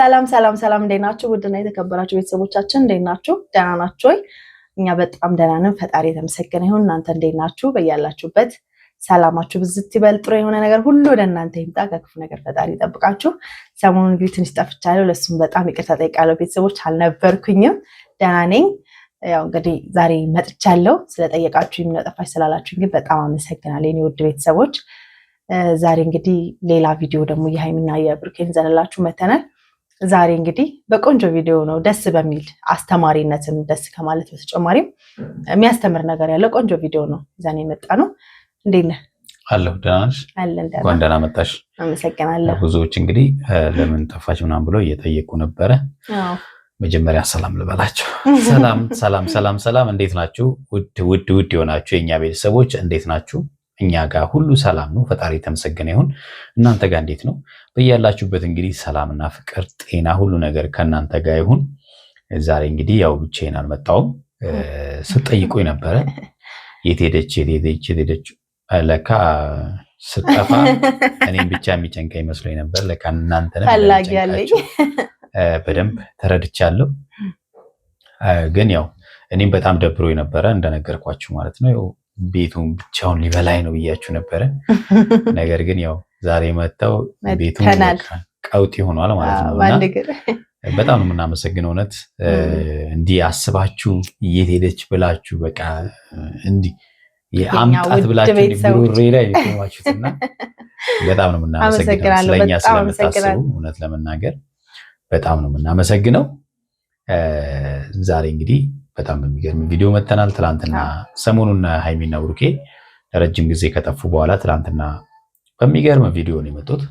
ሰላም ሰላም ሰላም እንዴት ናችሁ? ውድና የተከበራችሁ ቤተሰቦቻችን እንዴት ናችሁ? ደህና ናችሁ ወይ? እኛ በጣም ደህና ነን። ፈጣሪ የተመሰገነ ይሁን። እናንተ እንዴት ናችሁ? በያላችሁበት ሰላማችሁ ብዝት ይበል። ጥሩ የሆነ ነገር ሁሉ ወደ እናንተ ይምጣ። ከክፉ ነገር ፈጣሪ ይጠብቃችሁ። ሰሞኑን እንግዲህ ትንሽ ጠፍቻለሁ። ለሱም በጣም ይቅርታ ጠይቃለሁ። ቤተሰቦች አልነበርኩኝም። ደህና ነኝ። ያው እንግዲህ ዛሬ መጥቻለሁ። ስለጠየቃችሁ ጠፋሽ ስላላችሁ ግን በጣም አመሰግናለሁ የኔ ውድ ቤተሰቦች። ዛሬ እንግዲህ ሌላ ቪዲዮ ደግሞ የሃይሚና የብሩኬን ዘንላችሁ መተናል። ዛሬ እንግዲህ በቆንጆ ቪዲዮ ነው፣ ደስ በሚል አስተማሪነትም ደስ ከማለት በተጨማሪም የሚያስተምር ነገር ያለው ቆንጆ ቪዲዮ ነው ይዘን የመጣ ነው። እንዴት ነህ? አለሁ። ደህና ነሽ? እንኳን ደህና መጣሽ። አመሰግናለሁ። ብዙዎች እንግዲህ ለምን ጠፋሽ ምናምን ብሎ እየጠየቁ ነበረ። መጀመሪያ ሰላም ልበላቸው። ሰላም ሰላም ሰላም ሰላም፣ እንዴት ናችሁ? ውድ የሆናችሁ የኛ ቤተሰቦች እንዴት ናችሁ? እኛ ጋር ሁሉ ሰላም ነው፣ ፈጣሪ የተመሰገነ ይሁን። እናንተ ጋር እንዴት ነው? በያላችሁበት እንግዲህ ሰላምና ፍቅር፣ ጤና፣ ሁሉ ነገር ከእናንተ ጋር ይሁን። ዛሬ እንግዲህ ያው ብቻዬን አልመጣሁም። ስትጠይቁኝ ነበረ የት ሄደች ለካ ስጠፋ እኔም ብቻ የሚጨንቀኝ መስሎኝ ነበር። ለካ እናንተንም በደንብ ተረድቻለሁ። ግን ያው እኔም በጣም ደብሮኝ ነበረ እንደነገርኳችሁ ማለት ነው። ያው ቤቱን ብቻውን ሊበላይ ነው ብያችሁ ነበረ። ነገር ግን ያው ዛሬ መጥተው ቤቱን ቀውጢ ሆኗል ማለት ነው። እና በጣም ነው የምናመሰግነው። እውነት እንዲህ አስባችሁ የት ሄደች ብላችሁ በቃ እንዲህ የአምጣት ብላችሁ ብሩሬ ላይ የቆማችሁትና በጣም ነው የምናመሰግነው ስለኛ ስለምታስቡ። እውነት ለመናገር በጣም ነው የምናመሰግነው። ዛሬ እንግዲህ በጣም በሚገርም ቪዲዮ መተናል። ትላንትና ሰሞኑን ሃይሚና ብሩኬ ለረጅም ጊዜ ከጠፉ በኋላ ትላንትና በሚገርም ቪዲዮ ነው የመጡት።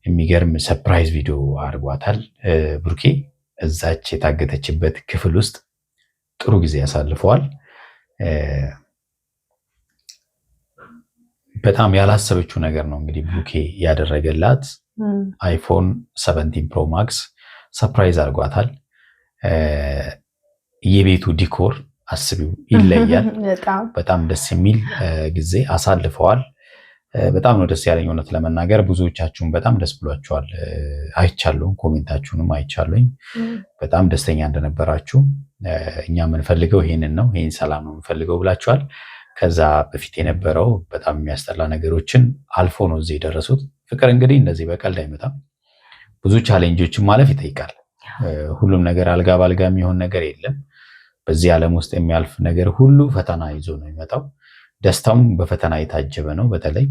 የሚገርም ሰርፕራይዝ ቪዲዮ አድርጓታል። ብሩኬ እዛች የታገተችበት ክፍል ውስጥ ጥሩ ጊዜ ያሳልፈዋል። በጣም ያላሰበችው ነገር ነው እንግዲህ ብሩኬ ያደረገላት። አይፎን 17 ፕሮ ማክስ ሰርፕራይዝ አድርጓታል። የቤቱ ዲኮር አስቢው ይለያል። በጣም ደስ የሚል ጊዜ አሳልፈዋል። በጣም ነው ደስ ያለኝ እውነት ለመናገር። ብዙዎቻችሁም በጣም ደስ ብሏችኋል አይቻለሁ፣ ኮሜንታችሁንም አይቻለኝ። በጣም ደስተኛ እንደነበራችሁ እኛ የምንፈልገው ይሄንን ነው፣ ይሄን ሰላም ነው የምንፈልገው ብላችኋል። ከዛ በፊት የነበረው በጣም የሚያስጠላ ነገሮችን አልፎ ነው እዚህ የደረሱት። ፍቅር እንግዲህ እንደዚህ በቀልድ አይመጣም። ብዙ ቻሌንጆችን ማለፍ ይጠይቃል። ሁሉም ነገር አልጋ ባልጋ የሚሆን ነገር የለም። በዚህ ዓለም ውስጥ የሚያልፍ ነገር ሁሉ ፈተና ይዞ ነው የሚመጣው። ደስታውም በፈተና የታጀበ ነው። በተለይ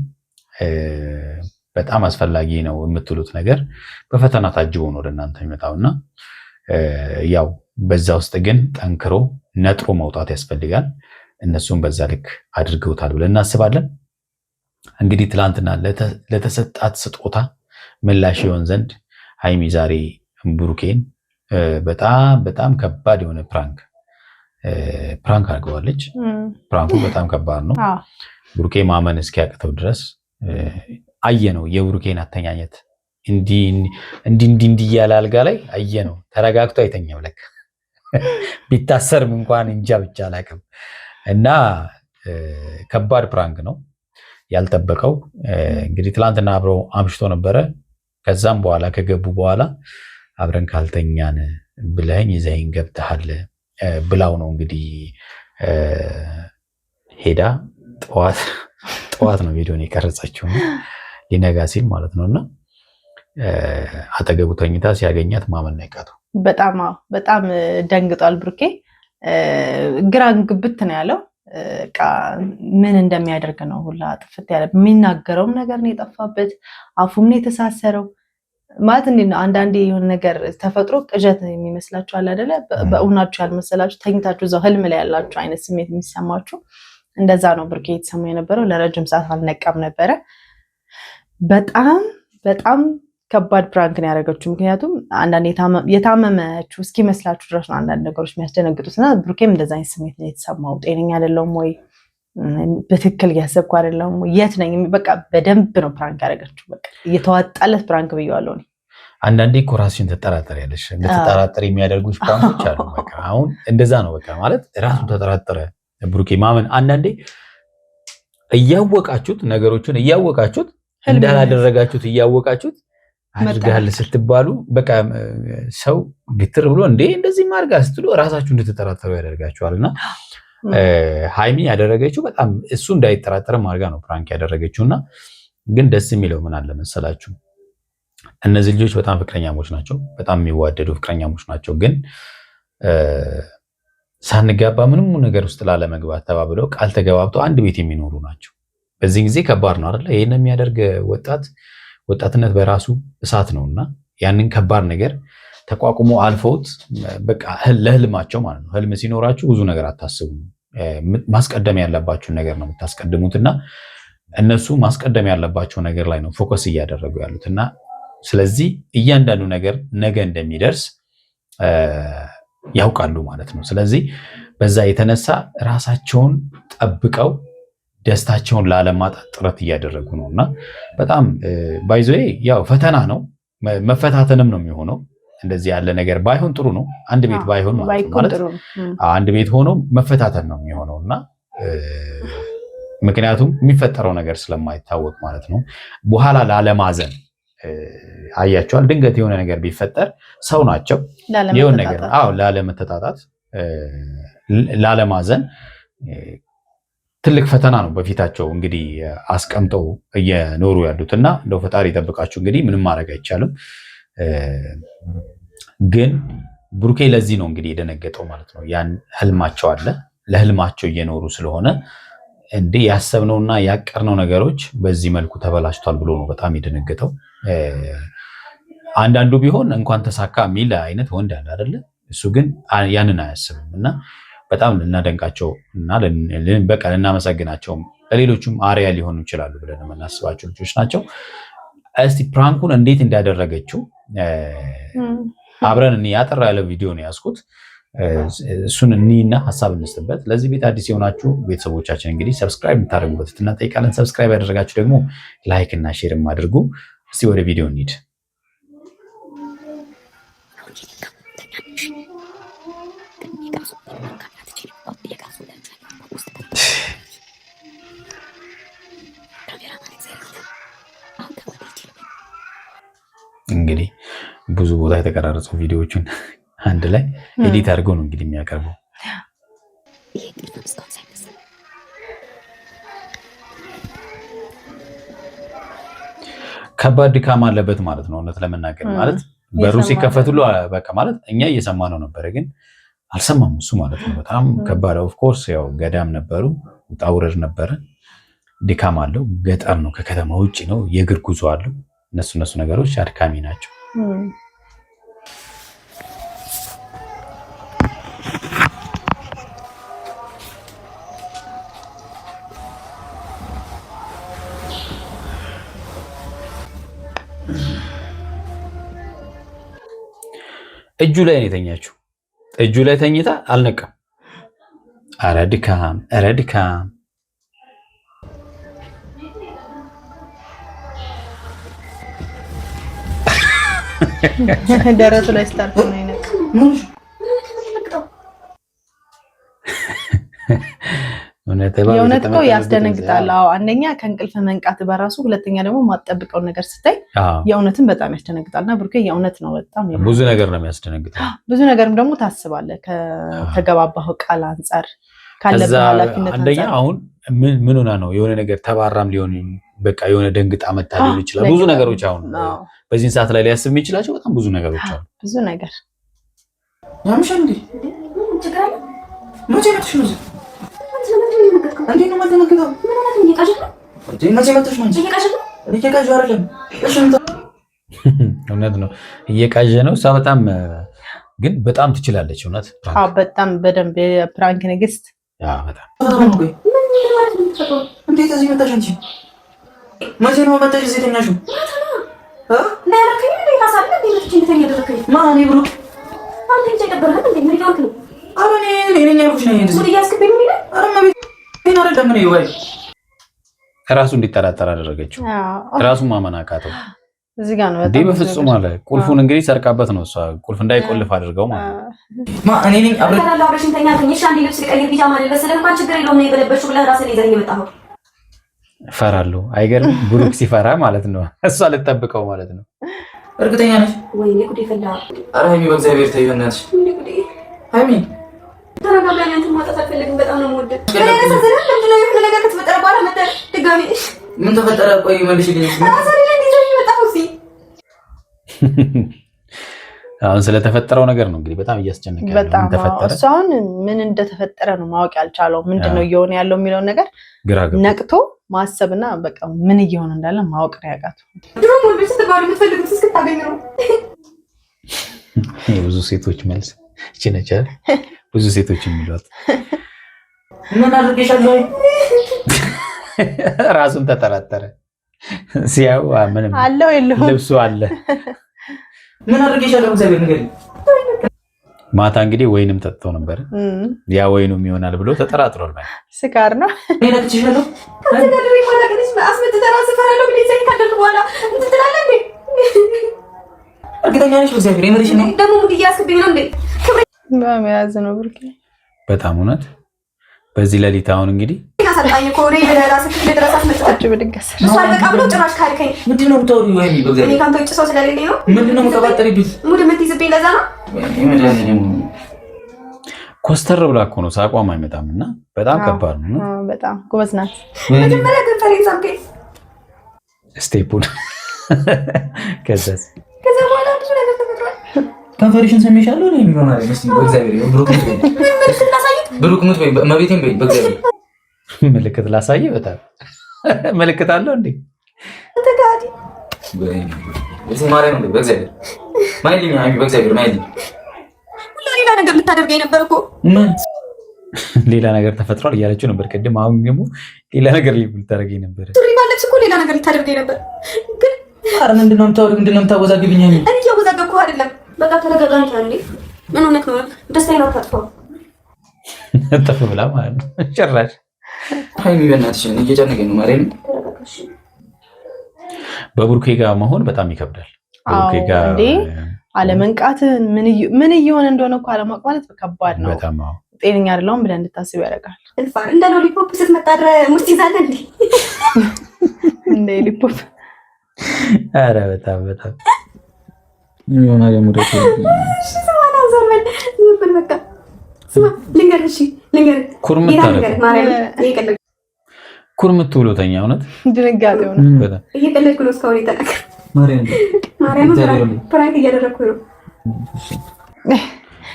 በጣም አስፈላጊ ነው የምትሉት ነገር በፈተና ታጅቦ ነው ወደ እናንተ የሚመጣውና ያው በዛ ውስጥ ግን ጠንክሮ ነጥሮ መውጣት ያስፈልጋል። እነሱም በዛ ልክ አድርገውታል ብለን እናስባለን። እንግዲህ ትላንትና ለተሰጣት ስጦታ ምላሽ ይሆን ዘንድ ሃይሚ ዛሬ ብሩኬን በጣም ከባድ የሆነ ፕራንክ አድርገዋለች። ፕራንኩ በጣም ከባድ ነው። ብሩኬ ማመን እስኪያቅተው ድረስ አየነው የብሩኬን አተኛኘት። እንዲህ እያለ አልጋ ላይ አየነው። ተረጋግቶ አይተኛም ለካ ቢታሰርም እንኳን እንጃ ብቻ አላውቅም። እና ከባድ ፕራንክ ነው ያልጠበቀው። እንግዲህ ትላንትና አብረው አምሽቶ ነበረ። ከዛም በኋላ ከገቡ በኋላ አብረን ካልተኛን ብለኸኝ ይዘኸኝ ገብተሃል ብላው ነው እንግዲህ ሄዳ ጠዋት ነው ቪዲዮን የቀረጸችው ሊነጋ ሲል ማለት ነው። እና አጠገቡ ተኝታ ሲያገኛት ማመን አይቃተው። በጣም ደንግጧል ብሩኬ። ግራ ግብት ነው ያለው። ምን እንደሚያደርግ ነው ሁላ ጥፍት ያለ። የሚናገረውም ነገር ነው የጠፋበት፣ አፉም ነው የተሳሰረው። ማለት እንዴት ነው አንዳንዴ የሆነ ነገር ተፈጥሮ ቅዠት የሚመስላችሁ አለ አይደለ? በእውናችሁ ያልመሰላችሁ ተኝታችሁ እዛው ህልም ላይ ያላችሁ አይነት ስሜት የሚሰማችሁ እንደዛ ነው ብሩኬ የተሰማ የነበረው። ለረጅም ሰዓት አልነቃም ነበረ። በጣም ከባድ ፕራንክ ነው ያደረገችው። ምክንያቱም አንዳንድ የታመመችው እስኪመስላችሁ ድረስ ነው አንዳንድ ነገሮች የሚያስደነግጡት። እና ብሩኬም እንደዛ አይነት ስሜት ነው የተሰማው። ጤነኛ አይደለሁም ወይ፣ በትክክል እያሰብኩ አይደለሁም ወይ፣ የት ነኝ? በቃ በደንብ ነው ፕራንክ ያደረገችው። በቃ እየተዋጣለት ፕራንክ ብየዋለሁ እኔ። አንዳንዴ እኮ ራስሽን ትጠራጠሪያለሽ። እንድትጠራጠሪ የሚያደርጉሽ ፕራንኮች አሉ። በቃ አሁን እንደዛ ነው። በቃ ማለት ራሱን ተጠራጠረ ብሩኬ። ማመን አንዳንዴ እያወቃችሁት ነገሮችን እያወቃችሁት እንዳላደረጋችሁት እያወቃችሁት አድርጋል ስትባሉ በቃ ሰው ግትር ብሎ እንዴ እንደዚህ ማርጋ ስትሉ ራሳችሁ እንድትጠራጠሩ ያደርጋችኋልና ሃይሚ ያደረገችው በጣም እሱ እንዳይጠራጠር ማርጋ ነው ፕራንክ ያደረገችውና ግን ደስ የሚለው ምን አለ መሰላችሁ እነዚህ ልጆች በጣም ፍቅረኛሞች ናቸው በጣም የሚዋደዱ ፍቅረኛሞች ናቸው ግን ሳንጋባ ምንም ነገር ውስጥ ላለመግባት ተባብለው ቃል ተገባብተው አንድ ቤት የሚኖሩ ናቸው በዚህ ጊዜ ከባድ ነው አይደል ይሄን የሚያደርግ ወጣትነት በራሱ እሳት ነውና ያንን ከባድ ነገር ተቋቁሞ አልፈውት በቃ ለህልማቸው ማለት ነው ህልም ሲኖራችሁ ብዙ ነገር አታስቡም ማስቀደም ያለባችሁን ነገር ነው የምታስቀድሙትና እነሱ ማስቀደም ያለባቸው ነገር ላይ ነው ፎከስ እያደረጉ ያሉትና ስለዚህ እያንዳንዱ ነገር ነገ እንደሚደርስ ያውቃሉ ማለት ነው ስለዚህ በዛ የተነሳ ራሳቸውን ጠብቀው ደስታቸውን ላለማጣት ጥረት እያደረጉ ነውና በጣም ባይዞይ ያው ፈተና ነው መፈታተንም ነው የሚሆነው እንደዚህ ያለ ነገር ባይሆን ጥሩ ነው አንድ ቤት ባይሆን ማለት አንድ ቤት ሆኖ መፈታተን ነው የሚሆነውና ምክንያቱም የሚፈጠረው ነገር ስለማይታወቅ ማለት ነው በኋላ ላለማዘን አያቸዋል ድንገት የሆነ ነገር ቢፈጠር ሰው ናቸው የሆነ ነገር ላለመተጣጣት ላለማዘን ትልቅ ፈተና ነው በፊታቸው እንግዲህ አስቀምጠው እየኖሩ ያሉትና እንደው ፈጣሪ ይጠብቃችሁ እንግዲህ ምንም ማድረግ አይቻልም ግን ብሩኬ ለዚህ ነው እንግዲህ የደነገጠው ማለት ነው ያን ህልማቸው አለ ለህልማቸው እየኖሩ ስለሆነ እንዴ ያሰብነውና ያቀርነው ነገሮች በዚህ መልኩ ተበላሽቷል ብሎ ነው በጣም የደነገጠው አንዳንዱ ቢሆን እንኳን ተሳካ የሚል አይነት ወንድ አለ አይደለ እሱ ግን ያንን አያስብም እና በጣም ልናደንቃቸው እና በቃ ልናመሰግናቸው ለሌሎችም አሪያ ሊሆኑ ይችላሉ ብለን የምናስባቸው ልጆች ናቸው እስቲ ፕራንኩን እንዴት እንዳደረገችው አብረን እኔ ያጠራ ያለ ቪዲዮ ነው ያስኩት እሱን እኒና ሐሳብ እንስጥበት ለዚህ ቤት አዲስ የሆናችሁ ቤተሰቦቻችን እንግዲህ ሰብስክራይብ እንታደርጉበት እናጠይቃለን ሰብስክራይብ ያደረጋችሁ ደግሞ ላይክ እና ሼርም አድርጉ እስቲ ወደ ቪዲዮ እንሂድ እንግዲህ ብዙ ቦታ የተቀራረጹ ቪዲዮዎችን አንድ ላይ ኤዲት አድርገው ነው እንግዲህ የሚያቀርበው ከባድ ድካም አለበት ማለት ነው እውነት ለመናገር ማለት በሩ ሲከፈቱሉ በቃ ማለት እኛ እየሰማነው ነበር ግን አልሰማም እሱ ማለት ነው በጣም ከባድ ኦፍ ኮርስ ያው ገዳም ነበሩ ውጣ ውረድ ነበረ ድካም አለው ገጠር ነው ከከተማ ውጪ ነው የእግር ጉዞ አለው እነሱ ነገሮች አድካሚ ናቸው እጁ ላይ ነው የተኛችው እጁ ላይ ተኝታ አልነቃም ኧረ ድካም ደረቱ ላይ ስታርፍ ነው አይነቅ የእውነት እኮ ያስደነግጣል አንደኛ ከእንቅልፍ መንቃት በራሱ ሁለተኛ ደግሞ ማጠብቀው ነገር ስታይ የእውነትን በጣም ያስደነግጣልና ብሩኬ የእውነት ነው በጣም ብዙ ነገር ነው የሚያስደነግጠው ብዙ ነገርም ደግሞ ታስባለህ ከተገባባው ቃል አንፃር ካለበት ኃላፊነት አንደኛ አሁን ምን ሆና ነው የሆነ ነገር ተባራም ሊሆን በቃ የሆነ ደንግጣ መታ ሊሆን ይችላል ብዙ ነገሮች አሁን በዚህ ሰዓት ላይ ሊያስብ የሚችላቸው በጣም ብዙ ነገሮች አሉ ብዙ ነገር ያምሻል እንዴ መቼ መጥተሽ ነው እንዴ ነው የምትነግረው ምን ማለት ነው ይቃሽ እንዴ መቼ መጥተሽ ነው እንዴ ይቃሽ አይደለም እሺ እውነት ነው እየቃዠ ነው እሷ በጣም ግን በጣም ትችላለች እውነት በጣም በደንብ ፕራንክ ንግስት በጣም እንዴት እዚህ መጣሽ አንቺ መቼ ነው መጣሽ እዚህ ተኛሽው ለራከኝ ነው ታሳለ እንዴት እንተኛ ደረከኝ ማን ይብሩ አንተ እንጂ ተቀበረህ እንዴ ምን ይላልክ ነው አረኔ ለኔኛ ልኩሽ ነው እንዴ ወዲያ ያስከበኝ ነው አረማ ቤት አረ ደም ነው ወይ ራሱ እንዲጠራጠር አደረገችው ራሱ ማመናካተው እዚህ ጋር ነው እንዴ በፍጹም አለ ቁልፉን እንግዲህ ሰርቃበት ነው እሷ ቁልፍ እንዳይቆልፍ አድርገው ማለት ማ እኔ ነኝ አብረን ተኛ ከኝሽ አንዴ ልብስ ቀይር ቢጃማ ልበስ ስለማን ችግር የለውም ነው የበለበሽው ብለህ ራስህ ይዘኝ የመጣው ፈራለሁ አይገርም ብሩክ ሲፈራ ማለት ነው እሷ ልትጠብቀው ማለት ነው እርግጠኛ ነሽ? ወይኔ ጉዴ ፈላ። ኧረ ሀይሚ በእግዚአብሔር ተይ በእናትሽ። ወይኔ ጉዴ ሀይሚ ተረጋጋኝ። አንተ ማጣት አልፈልግም። በጣም ነው የምወደው። ምንድን ነው የሆነ ነገር ከተፈጠረ በኋላ መተህ ድጋሚ ምን ተፈጠረ? ቆይ መልሽልኝ። አሁን ስለተፈጠረው ነገር ነው እንግዲህ በጣም እያስጨነቀ ያለው። በጣም እሱ አሁን ምን እንደተፈጠረ ነው ማወቅ ያልቻለው። ምንድነው እየሆነ ያለው የሚለውን ነገር ነቅቶ ማሰብና በቃ ምን እየሆነ እንዳለ ማወቅ ነው ያቃተው። ድሮ ሞል ቤት ተባሉ የምትፈልጉት እስክታገኙ ነው። ብዙ ሴቶች መልስ እቺ ነች አይደል? ብዙ ሴቶች የሚሏት ምን አድርገሻለሁ? ራሱን ተጠራጠረ ሲያው ምንም አለው የለው ልብሱ አለ። ምን አድርገሻለሁ? እግዚአብሔር ንገሪኝ። ማታ እንግዲህ ወይንም ጠጥቶ ነበር። ያ ወይኑም ይሆናል ብሎ ተጠራጥሯል። ማለት ስካር ነው። እኔ ነክቼሻለሁ። ከተገደረኝ በኋላ ግን አስመጥተራ ስፈራለሁ ብለህ ዘይት ካደረክ በኋላ እንትን ትላለህ እንዴ? እርግጠኛ ነሽ? እግዚአብሔር የምርሽ ነው? ደግሞ ሙድ እያስክብኝ ነው እንዴ? በመያዝ ነው ብርቅ። በጣም እውነት በዚህ ሌሊት አሁን እንግዲህ ያሳጣኝ እኮ ነው ለራስህ ክፍል ድረስ አስመጥታችሁ ብድገስ እሱ አልበቃ ብሎ ጭራሽ ካልከኝ ምንድነው የምታወሪው? ወይኔ በእግዚአብሔር እኔ ካንተ ውጭ ሰው ስለሌለኝ ነው። ምንድነው የምትቀባጠሪብኝ? ሙድ የምትይዝብኝ ለዛ ነው። ኮስተር ብላ እኮ ነው ሳቋም አይመጣም እና በጣም ከባድ ነው። በጣም ጎበዝ ናት። መጀመሪያ ግን ፈሬንሳምከኝ ስቴፑን ከዛ በኋላ ብዙ ነገር ተፈጥሯል። ከንፈርሽን ሰሜሻለሁ ነው የሚሆነው አይመስልም? በእግዚአብሔር ብሩክ ሙት ወይ መቤቴን በይ በእግዚአብሔር ምልክት ላሳይ። በጣም ምልክት አለው እንዴ? ተጋዲ እዚህ ማርያም ነው በእግዚአብሔር ማይልኝ አይ በእግዚአብሔር ማይልኝ ሁሉ ሌላ ነገር ልታደርገኝ ነበር እኮ። ምን ሌላ ነገር ተፈጥሯል እያለችው ነበር ቅድም። አሁን ደግሞ ሌላ ነገር ልታደርገኝ ነበር። ሱሪ ባለብስ እኮ ሌላ ነገር ልታደርገኝ ነበር። ግን ኧረ ምንድነው የምታወሪው? ምንድነው የምታወዛግብኝ? እኔ እያወዛገብኩህ አይደለም። በቃ ተረጋጋኝ። ታንዴ ምን ሆነህ ነው? ደስታዬን አታጥፋው። ጠፍ ብላ ማለት ነው ጭራሽ። ሀይሚ በእናትሽ እየጨነቀኝ ነው ማርያም። በብሩኬ ጋር መሆን በጣም ይከብዳል። ብሩኬ ጋር እንዴ አለመንቃትን ምን እየሆነ እንደሆነ እኮ አለማወቅ ማለት ከባድ ነው። በጣም ጤነኛ አይደለሁም ብለህ እንድታስብ ያደርጋል። እንፋር እንደ ሎሊፖፕ ስትመጣ ድረ ሙስት ይዛለ እንዴ? እንደ ሎሊፖፕ ኧረ በጣም ይሆናል የሙደት ሰማና ዘመን ምን በቃ ስማ ልንገርሽ ኩርምት ብሎ ተኛ። እውነት ድንጋጤው ነው። በጣም እየቀለድኩ ነው። እስካሁን የተናገር ማርያም ፕራንክ እያደረኩ ነው።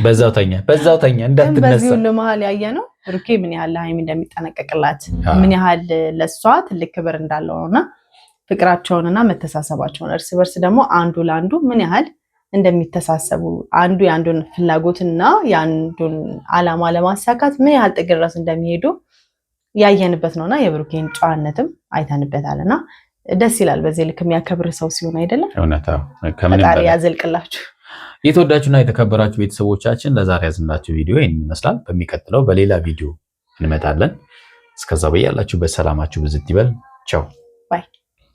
በዛው ተኛ እንዳትነሳ። በዚህ ሁሉ መሀል ያየ ነው ብሩኬ ምን ያህል ለሀይሚ እንደሚጠነቀቅላት ምን ያህል ለእሷ ትልቅ ክብር እንዳለው ነውና ፍቅራቸውንና መተሳሰባቸውን እርስ በርስ ደግሞ አንዱ ለአንዱ ምን ያህል እንደሚተሳሰቡ አንዱ የአንዱን ፍላጎትና የአንዱን ዓላማ ለማሳካት ምን ያህል ጥግ ድረስ እንደሚሄዱ ያየንበት ነውና የብሩኬን ጨዋነትም አይተንበታልና ደስ ይላል። በዚህ ልክ የሚያከብር ሰው ሲሆን አይደለም እውነታው ከምን በላይ ያዘልቅላችሁ። የተወዳችሁና የተከበራችሁ ቤተሰቦቻችን ለዛሬ ያዝንላችሁ ቪዲዮ ይህን ይመስላል። በሚቀጥለው በሌላ ቪዲዮ እንመጣለን። እስከዛው በያላችሁበት ሰላማችሁ ብዝት ይበል። ቻው ባይ